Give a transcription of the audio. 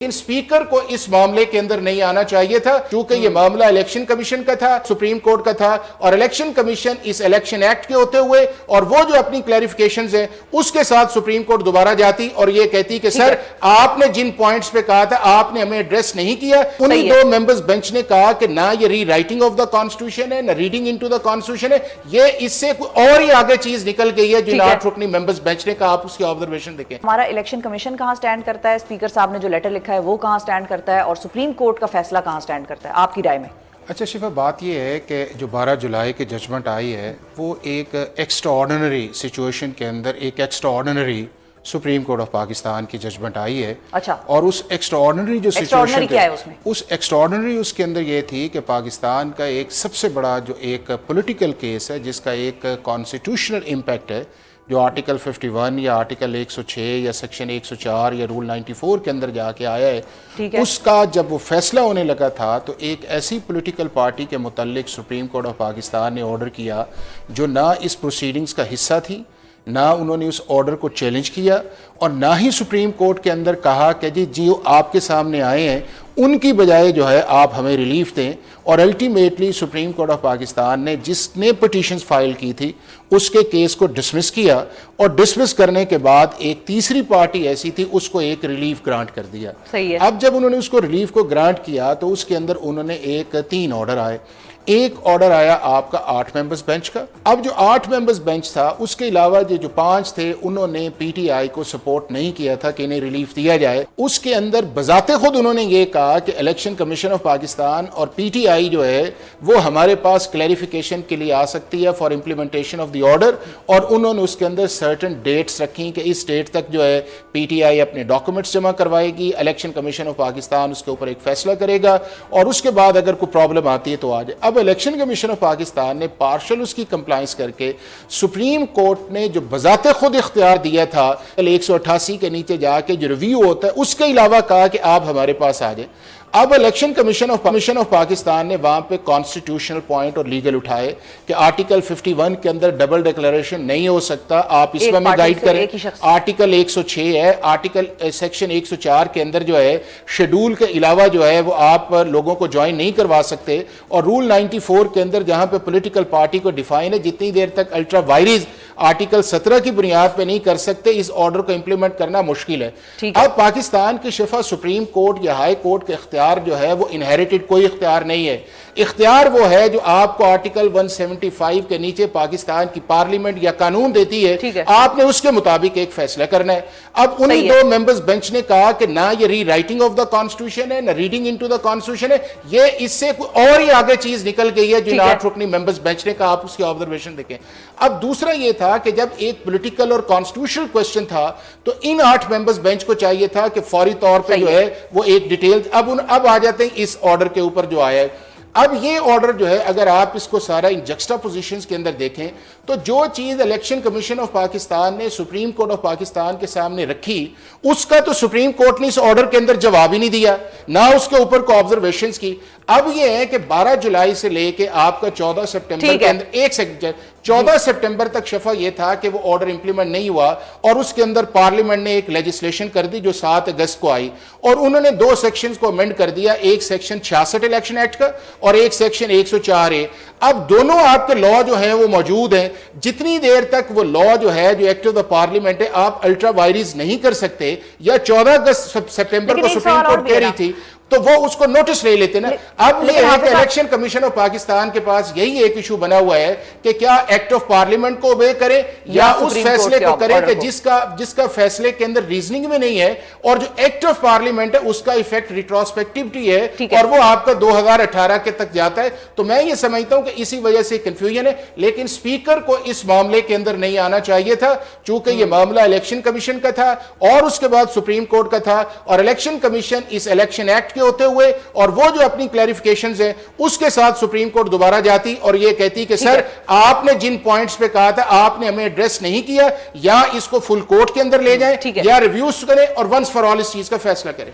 लेकिन स्पीकर को इस मामले के अंदर नहीं आना चाहिए था, क्योंकि ये मामला इलेक्शन कमीशन का था, सुप्रीम कोर्ट का था, और इलेक्शन कमीशन इस इलेक्शन एक्ट के होते हुए और वो जो अपनी क्लैरिफिकेशंस हैं उसके साथ सुप्रीम कोर्ट दोबारा जाती और ये कहती कि सर आपने जिन पॉइंट्स पे कहा था आपने हमें एड्रेस नहीं किया। उन्हीं दो मेंबर्स बेंच ने कहा कि ना ये री राइटिंग ऑफ द कॉन्स्टिट्यूशन है, ना रीडिंग इनटू द कॉन्स्टिट्यूशन है, ये इससे और ही आगे चीज निकल गई है जो 8 रुकनी मेंबर्स बेंच ने कहा। आप उसकी ऑब्जर्वेशन देखें। हमारा इलेक्शन कमीशन कहां स्टैंड करता है, स्पीकर साहब ने जो लेटर लिखा है वो कहां स्टैंड करता है, और सुप्रीम कोर्ट का फैसला कहां स्टैंड करता है आपकी राय में? अच्छा शिफा, बात यह है कि जो 12 जुलाई की जजमेंट आई है वो एक एक्स्ट्राऑर्डिनरी सिचुएशन के अंदर एक extraordinary supreme court of Pakistan की जजमेंट आई है। अच्छा। और उस एक्स्ट्राऑर्डिनरी जो सिचुएशन क्या है उसमें? उस एक्स्ट्राऑर्डिनरी उसके अंदर ये थी कि पाकिस्तान का एक सबसे बड़ा जो एक पॉलिटिकल केस है जिसका एक कॉन्स्टिट्यूशनल इम्पैक्ट है, जो आर्टिकल 51 या आर्टिकल 106 या सेक्शन 104 या रूल 94 के अंदर जाके आया है, उसका जब वो फैसला होने लगा था तो एक ऐसी पॉलिटिकल पार्टी के मुतालिक सुप्रीम कोर्ट ऑफ पाकिस्तान ने ऑर्डर किया जो ना इस प्रोसीडिंग्स का हिस्सा थी, ना उन्होंने उस ऑर्डर को चैलेंज किया, और ना ही सुप्रीम कोर्ट के अंदर कहा कि जी आपके सामने आए हैं उनकी बजाय जो है आप हमें रिलीफ दें। और ultimately supreme court of Pakistan ने जिसने पिटीशंस फाइल की थी उसके केस को डिसमिस किया, और डिसमिस करने के बाद एक तीसरी पार्टी ऐसी थी उसको एक रिलीफ ग्रांट कर दिया। सही है। अब जब उन्होंने उसको रिलीफ को ग्रांट किया तो उसके अंदर उन्होंने 3 ऑर्डर आए। एक ऑर्डर आया आपका 8 मेंबर्स बेंच का। अब जो 8 मेंबर्स बेंच था उसके अलावा जो 5 थे उन्होंने पीटीआई को सपोर्ट नहीं किया था कि इन्हें रिलीफ दिया जाए। उसके अंदर बजाते खुद उन्होंने ये कहा कि इलेक्शन कमीशन ऑफ पाकिस्तान और पीटीआई जो है वो हमारे पास क्लैरिफिकेशन के लिए आ सकती है for implementation of the order, और उन्होंने उसके अंदर सर्टन डेट्स रखी कि इस डेट तक जो है पीटीआई अपने डॉक्यूमेंट्स जमा करवाएगी, इलेक्शन कमीशन ऑफ पाकिस्तान उसके ऊपर एक फैसला करेगा, और उसके बाद अगर कोई प्रॉब्लम आती है तो आ जाए। अब इलेक्शन कमीशन ऑफ पाकिस्तान ने पार्शल उसकी कंप्लाइंस करके सुप्रीम कोर्ट ने जो बजाते खुद इख्तियार दिया था 188 के नीचे जाके जो रिव्यू होता है उसके अलावा कहा कि आप हमारे पास आ जाए। अब इलेक्शन कमीशन ऑफ पाकिस्तान ने वहां पे कॉन्स्टिट्यूशनल पॉइंट और लीगल उठाए कि आर्टिकल 51 के अंदर डबल डिक्लेरेशन नहीं हो सकता, आप इसमें में गाइड करें। आर्टिकल 106 है, आर्टिकल सेक्शन 104 के अंदर जो है शेड्यूल के अलावा जो है वो आप लोगों को ज्वाइन नहीं करवा सकते, और रूल 94 के अंदर जहां पे पॉलिटिकल पार्टी को डिफाइन है जितनी देर तक अल्ट्रा वायरिस आर्टिकल 17 की बुनियाद पे नहीं कर सकते इस ऑर्डर को इंप्लीमेंट करना मुश्किल है। अब पाकिस्तान की शिफा सुप्रीम कोर्ट या हाई कोर्ट के इख्तियार जो है वो इनहेरिटेड कोई इख्तियार नहीं है। इख्तियार वो है जो आपको आर्टिकल 175 के नीचे पाकिस्तान की पार्लियामेंट या कानून देती है, आपने उसके मुताबिक एक फैसला करना है। अब उन्हीं 2 मेंबर्स बेंच ने कहा कि ना ये री राइटिंग ऑफ द कॉन्स्टिट्यूशन है, ना रीडिंग इनटू द कॉन्स्टिट्यूशन है, ये इससे और ही आगे चीज निकल गई है जो 8 रुकनी मेंबर्स बेंच ने कहा। आप उसकी ऑब्जर्वेशन देखें। अब दूसरा ये था कि जब एक पॉलिटिकल और कॉन्स्टिट्यूशनल क्वेश्चन था तो इन 8 मेंबर्स बेंच को चाहिए था कि फौरी तौर पर जो है वो एक डिटेल। अब आ जाते हैं इस ऑर्डर के ऊपर जो आया है। अब ये ऑर्डर जो है अगर आप इसको सारा इन जक्स्टा पोजीशंस के अंदर देखें तो जो चीज इलेक्शन कमीशन ऑफ पाकिस्तान ने सुप्रीम कोर्ट ऑफ पाकिस्तान के सामने रखी उसका तो सुप्रीम कोर्ट ने इस ऑर्डर के अंदर जवाब ही नहीं दिया, ना उसके ऊपर को ऑब्जर्वेशंस की। अब ये है कि 12 जुलाई से लेके आपका 14 सितंबर के अंदर 14 सितंबर तक शफा ये था कि वो ऑर्डर इंप्लीमेंट नहीं हुआ, और उसके अंदर पार्लियामेंट ने एक लेजिस्लेशन कर दी जो 7 अगस्त को आई, और उन्होंने 2 सेक्शंस को अमेंड कर दिया, एक सेक्शन 66 इलेक्शन एक्ट का और एक सेक्शन 104A। अब दोनों आपके लॉ जो है वो मौजूद हैं। जितनी देर तक वो लॉ जो है जो एक्ट ऑफ द पार्लियामेंट है आप अल्ट्रा वायरिस नहीं कर सकते, या 14 सितंबर को सुप्रीम कोर्ट कह रही थी तो वो उसको नोटिस ले लेते ना। अब ये है कि इलेक्शन कमीशन ऑफ पाकिस्तान के पास यही एक इशू बना हुआ है कि क्या एक्ट ऑफ पार्लियामेंट को ओबे करे या उस फैसले को करे कि जिसका फैसले के अंदर रीजनिंग में नहीं है, और जो एक्ट ऑफ पार्लियामेंट है उसका इफेक्ट रिट्रोस्पेक्टिविटी है और वो आपका 2018 के तक जाता है। तो मैं ये समझता हूं कि इसी वजह से कंफ्यूजन है, लेकिन स्पीकर को इस मामले के अंदर नहीं आना चाहिए था चूंकि ये मामला इलेक्शन कमीशन का था और उसके बाद सुप्रीम कोर्ट का था, और इलेक्शन कमीशन इस इलेक्शन एक्ट होते हुए और वो जो अपनी क्लैरिफिकेशंस हैं उसके साथ सुप्रीम कोर्ट दोबारा जाती और ये कहती कि सर आपने जिन पॉइंट्स पे कहा था आपने हमें एड्रेस नहीं किया, या इसको फुल कोर्ट के अंदर ले जाएं या रिव्यूज करें और वंस फॉर ऑल इस चीज का फैसला करें।